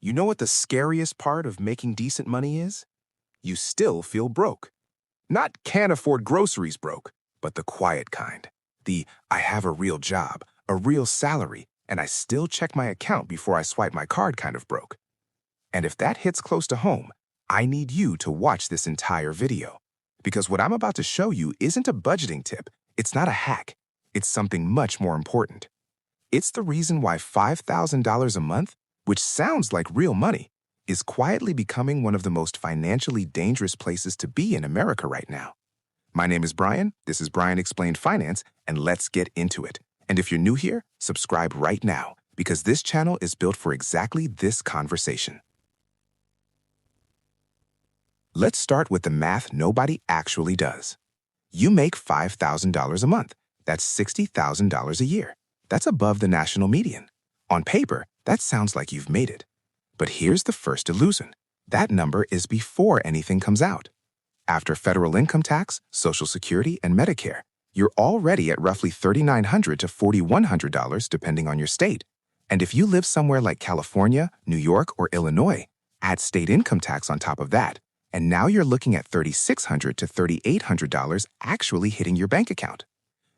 You know what the scariest part of making decent money is? You still feel broke. Not can't afford groceries broke, but the quiet kind. The I have a real job, a real salary, and I still check my account before I swipe my card kind of broke. And if that hits close to home, I need you to watch this entire video. Because what I'm about to show you isn't a budgeting tip, it's not a hack, it's something much more important. It's the reason why $5,000 a month, which sounds like real money, is quietly becoming one of the most financially dangerous places to be in America right now. My name is Brian, this is Brian Explained Finance, and let's get into it. And if you're new here, subscribe right now, because this channel is built for exactly this conversation. Let's start with the math nobody actually does. You make $5,000 a month. That's $60,000 a year. That's above the national median. On paper, that sounds like you've made it. But here's the first illusion. That number is before anything comes out. After federal income tax, Social Security, and Medicare, you're already at roughly $3,900 to $4,100 depending on your state. And if you live somewhere like California, New York, or Illinois, add state income tax on top of that, and now you're looking at $3,600 to $3,800 actually hitting your bank account.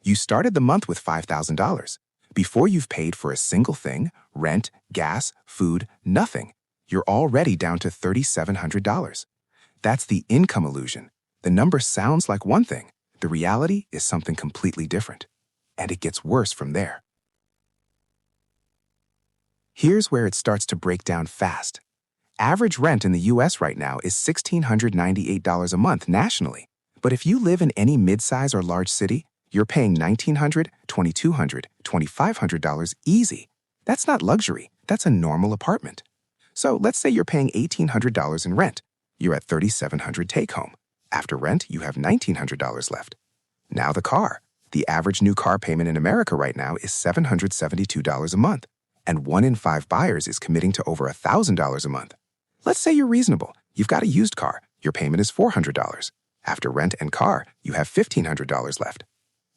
You started the month with $5,000. Before you've paid for a single thing, rent, gas, food, nothing, you're already down to $3,700. That's the income illusion. The number sounds like one thing. The reality is something completely different. And it gets worse from there. Here's where it starts to break down fast. Average rent in the US right now is $1,698 a month nationally. But if you live in any mid-size or large city, you're paying $1,900, $2,200, $2,500 easy. That's not luxury. That's a normal apartment. So let's say you're paying $1,800 in rent. You're at $3,700 take-home. After rent, you have $1,900 left. Now the car. The average new car payment in America right now is $772 a month. And 1 in 5 buyers is committing to over $1,000 a month. Let's say you're reasonable. You've got a used car. Your payment is $400. After rent and car, you have $1,500 left.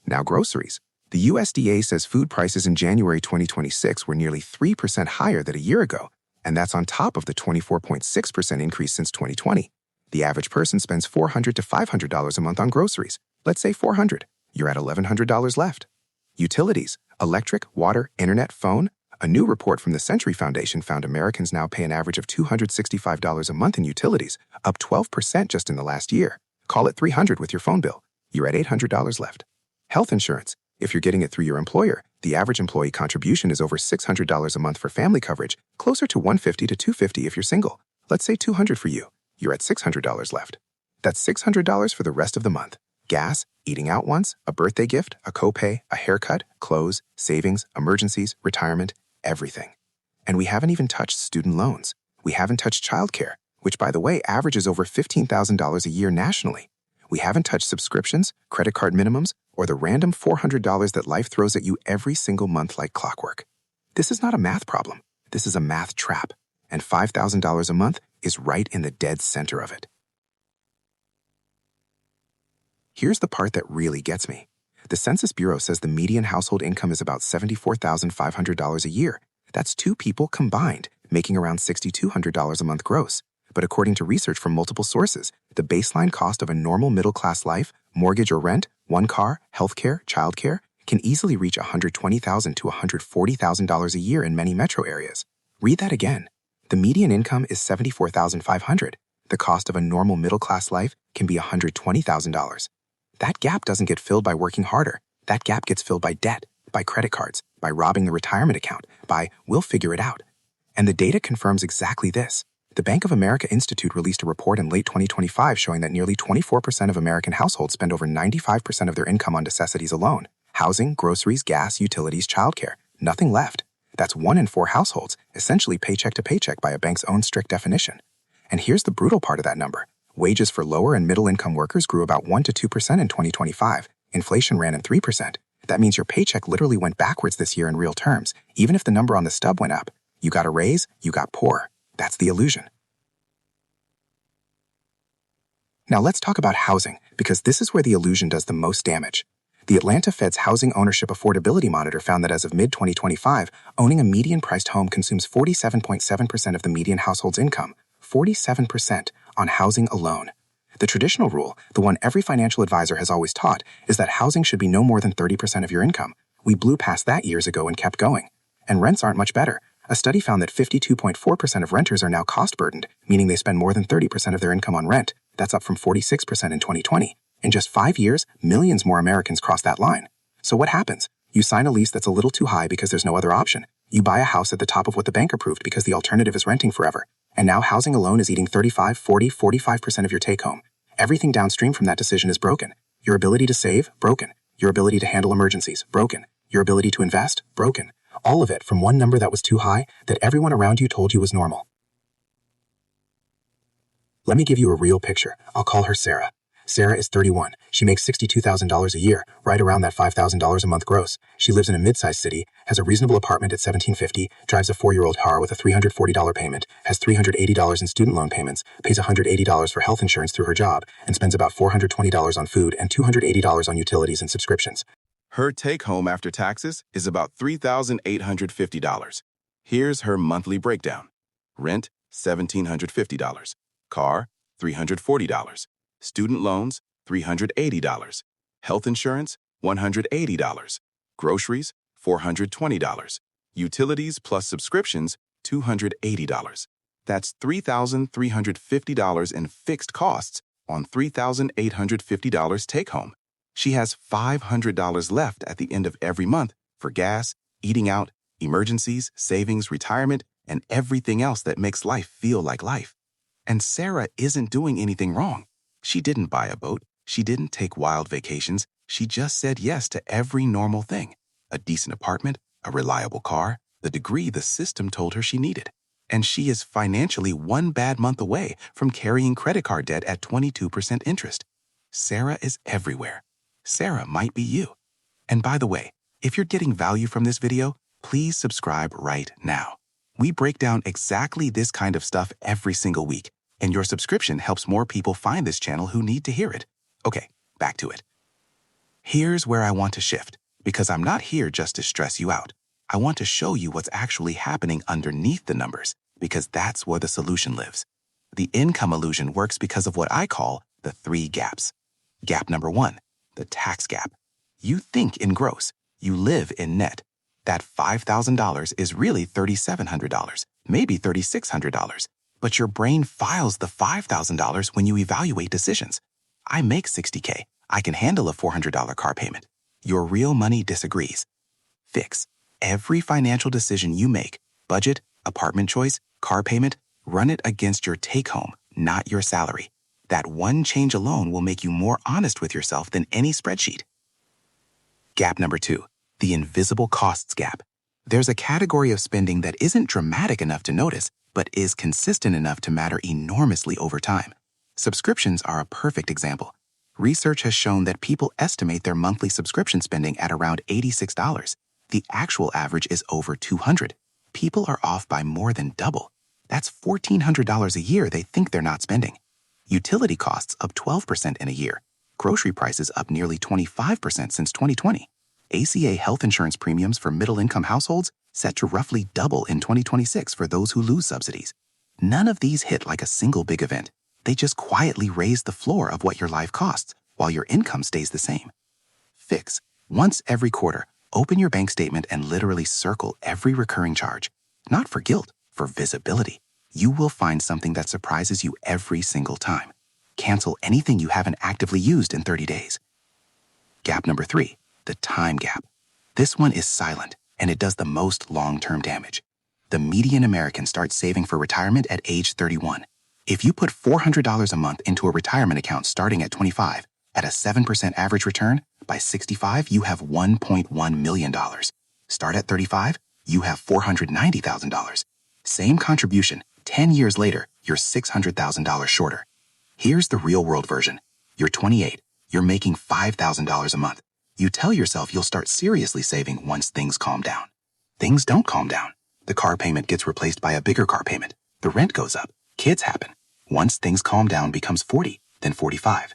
Now groceries. The USDA says food prices in January 2026 were nearly 3% higher than a year ago, and that's on top of the 24.6% increase since 2020. The average person spends $400 to $500 a month on groceries. Let's say $400. You're at $1,100 left. Utilities, electric, water, internet, phone. A new report from the Century Foundation found Americans now pay an average of $265 a month in utilities, up 12% just in the last year. Call it $300 with your phone bill. You're at $800 left. Health insurance. If you're getting it through your employer, the average employee contribution is over $600 a month for family coverage, closer to $150 to $250 if you're single. Let's say $200 for you. You're at $600 left. That's $600 for the rest of the month. Gas, eating out once, a birthday gift, a copay, a haircut, clothes, savings, emergencies, retirement, everything. And we haven't even touched student loans. We haven't touched childcare, which, by the way, averages over $15,000 a year nationally. We haven't touched subscriptions, credit card minimums, or the random $400 that life throws at you every single month like clockwork. This is not a math problem. This is a math trap. And $5,000 a month is right in the dead center of it. Here's the part that really gets me. The Census Bureau says the median household income is about $74,500 a year. That's 2 people combined, making around $6,200 a month gross. But according to research from multiple sources, the baseline cost of a normal middle-class life, mortgage or rent, one car, healthcare, childcare, can easily reach $120,000 to $140,000 a year in many metro areas. Read that again. The median income is $74,500. The cost of a normal middle-class life can be $120,000. That gap doesn't get filled by working harder. That gap gets filled by debt, by credit cards, by robbing the retirement account, by we'll figure it out. And the data confirms exactly this. The Bank of America Institute released a report in late 2025 showing that nearly 24% of American households spend over 95% of their income on necessities alone. Housing, groceries, gas, utilities, childcare. Nothing left. That's 1 in 4 households, essentially paycheck to paycheck by a bank's own strict definition. And here's the brutal part of that number. Wages for lower and middle-income workers grew about 1 to 2% in 2025. Inflation ran at 3%. That means your paycheck literally went backwards this year in real terms. Even if the number on the stub went up, you got a raise, you got poor. That's the illusion. Now let's talk about housing, because this is where the illusion does the most damage. The Atlanta Fed's Housing Ownership Affordability Monitor found that as of mid-2025, owning a median-priced home consumes 47.7% of the median household's income, 47% on housing alone. The traditional rule, the one every financial advisor has always taught, is that housing should be no more than 30% of your income. We blew past that years ago and kept going. And rents aren't much better. A study found that 52.4% of renters are now cost-burdened, meaning they spend more than 30% of their income on rent. That's up from 46% in 2020. In just 5 years, millions more Americans cross that line. So what happens? You sign a lease that's a little too high because there's no other option. You buy a house at the top of what the bank approved because the alternative is renting forever. And now housing alone is eating 35, 40, 45% of your take-home. Everything downstream from that decision is broken. Your ability to save? Broken. Your ability to handle emergencies? Broken. Your ability to invest? Broken. All of it from one number that was too high that everyone around you told you was normal. Let me give you a real picture. I'll call her Sarah. Sarah is 31. She makes $62,000 a year, right around that $5,000 a month gross. She lives in a mid-sized city, has a reasonable apartment at $1,750, drives a 4-year-old car with a $340 payment, has $380 in student loan payments, pays $180 for health insurance through her job, and spends about $420 on food and $280 on utilities and subscriptions. Her take-home after taxes is about $3,850. Here's her monthly breakdown. Rent, $1,750. Car, $340. Student loans, $380. Health insurance, $180. Groceries, $420. Utilities plus subscriptions, $280. That's $3,350 in fixed costs on $3,850 take-home. She has $500 left at the end of every month for gas, eating out, emergencies, savings, retirement, and everything else that makes life feel like life. And Sarah isn't doing anything wrong. She didn't buy a boat. She didn't take wild vacations. She just said yes to every normal thing. A decent apartment, a reliable car, the degree the system told her she needed. And she is financially one bad month away from carrying credit card debt at 22% interest. Sarah is everywhere. Sarah might be you. And by the way, if you're getting value from this video, please subscribe right now. We break down exactly this kind of stuff every single week, and your subscription helps more people find this channel who need to hear it. Okay, back to it. Here's where I want to shift, because I'm not here just to stress you out. I want to show you what's actually happening underneath the numbers, because that's where the solution lives. The income illusion works because of what I call the 3 gaps. Gap number 1, the tax gap. You think in gross, you live in net. That $5,000 is really $3,700, maybe $3,600. But your brain files the $5,000 when you evaluate decisions. I make $60K. I can handle a $400 car payment. Your real money disagrees. Fix. Every financial decision you make, budget, apartment choice, car payment, run it against your take-home, not your salary. That one change alone will make you more honest with yourself than any spreadsheet. Gap number 2, the invisible costs gap. There's a category of spending that isn't dramatic enough to notice, but is consistent enough to matter enormously over time. Subscriptions are a perfect example. Research has shown that people estimate their monthly subscription spending at around $86. The actual average is over $200. People are off by more than double. That's $1,400 a year they think they're not spending. Utility costs up 12% in a year. Grocery prices up nearly 25% since 2020. ACA health insurance premiums for middle-income households set to roughly double in 2026 for those who lose subsidies. None of these hit like a single big event. They just quietly raise the floor of what your life costs while your income stays the same. Fix. Once every quarter, open your bank statement and literally circle every recurring charge. Not for guilt, for visibility. You will find something that surprises you every single time. Cancel anything you haven't actively used in 30 days. Gap number 3, the time gap. This one is silent, and it does the most long-term damage. The median American starts saving for retirement at age 31. If you put $400 a month into a retirement account starting at 25, at a 7% average return, by 65, you have $1.1 million. Start at 35, you have $490,000. Same contribution, 10 years later, you're $600,000 shorter. Here's the real-world version. You're 28. You're making $5,000 a month. You tell yourself you'll start seriously saving once things calm down. Things don't calm down. The car payment gets replaced by a bigger car payment. The rent goes up. Kids happen. Once things calm down becomes 40, then 45.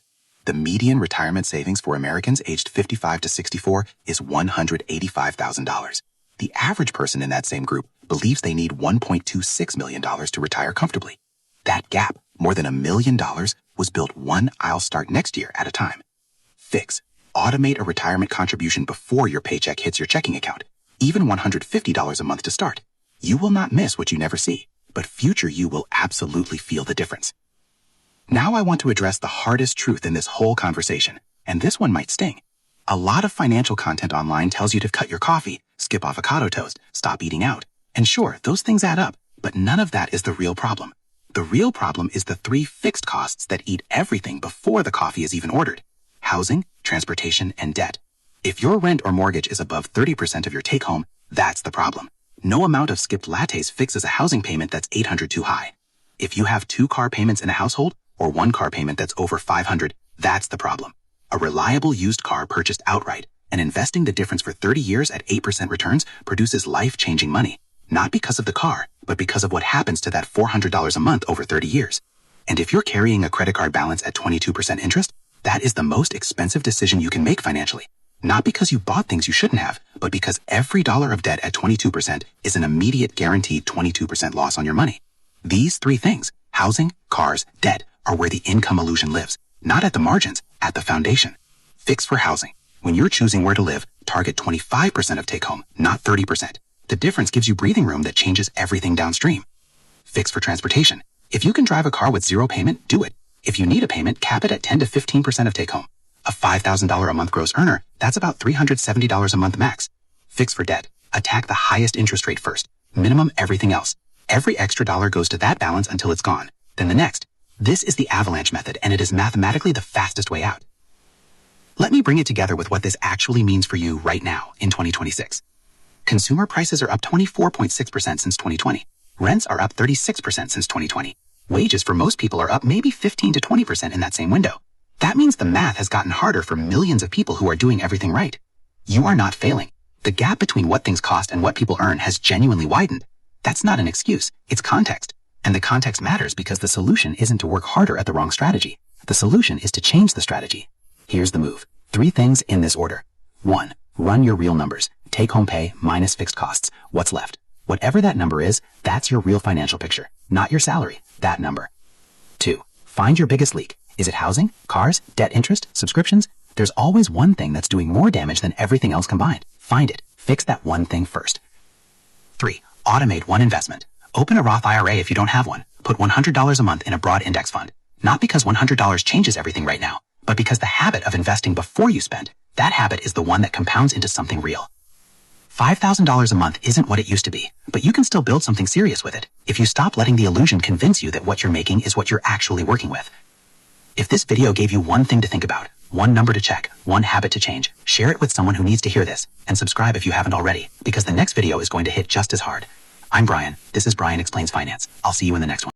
The median retirement savings for Americans aged 55 to 64 is $185,000. The average person in that same group believes they need $1.26 million to retire comfortably. That gap, more than $1 million, was built one I'll start next year at a time. Fix. Automate a retirement contribution before your paycheck hits your checking account, even $150 a month to start. You will not miss what you never see, but future you will absolutely feel the difference. Now I want to address the hardest truth in this whole conversation, and this one might sting. A lot of financial content online tells you to cut your coffee, skip avocado toast, stop eating out. And sure, those things add up, but none of that is the real problem. The real problem is the 3 fixed costs that eat everything before the coffee is even ordered: housing, transportation, and debt. If your rent or mortgage is above 30% of your take-home, that's the problem. No amount of skipped lattes fixes a housing payment that's $800 too high. If you have 2 car payments in a household, or 1 car payment that's over $500, that's the problem. A reliable used car purchased outright and investing the difference for 30 years at 8% returns produces life-changing money, not because of the car, but because of what happens to that $400 a month over 30 years. And if you're carrying a credit card balance at 22% interest, that is the most expensive decision you can make financially. Not because you bought things you shouldn't have, but because every dollar of debt at 22% is an immediate guaranteed 22% loss on your money. These 3 things, housing, cars, debt, are where the income illusion lives, not at the margins, at the foundation. Fix for housing. When you're choosing where to live, target 25% of take-home, not 30%. The difference gives you breathing room that changes everything downstream. Fix for transportation. If you can drive a car with 0 payment, do it. If you need a payment, cap it at 10 to 15% of take-home. A $5,000 a month gross earner, that's about $370 a month max. Fix for debt. Attack the highest interest rate first. Minimum everything else. Every extra dollar goes to that balance until it's gone. Then the next. This is the avalanche method, and it is mathematically the fastest way out. Let me bring it together with what this actually means for you right now in 2026. Consumer prices are up 24.6% since 2020. Rents are up 36% since 2020. Wages for most people are up maybe 15 to 20% in that same window. That means the math has gotten harder for millions of people who are doing everything right. You are not failing. The gap between what things cost and what people earn has genuinely widened. That's not an excuse, it's context. And the context matters because the solution isn't to work harder at the wrong strategy. The solution is to change the strategy. Here's the move. 3 things in this order. 1. Run your real numbers. Take home pay minus fixed costs. What's left? Whatever that number is, that's your real financial picture, not your salary, that number. 2. Find your biggest leak. Is it housing, cars, debt interest, subscriptions? There's always one thing that's doing more damage than everything else combined. Find it. Fix that one thing first. 3. Automate one investment. Open a Roth IRA if you don't have one. Put $100 a month in a broad index fund. Not because $100 changes everything right now, but because the habit of investing before you spend, that habit is the one that compounds into something real. $5,000 a month isn't what it used to be, but you can still build something serious with it if you stop letting the illusion convince you that what you're making is what you're actually working with. If this video gave you one thing to think about, one number to check, one habit to change, share it with someone who needs to hear this, and subscribe if you haven't already, because the next video is going to hit just as hard. I'm Brian. This is Brian Explains Finance. I'll see you in the next one.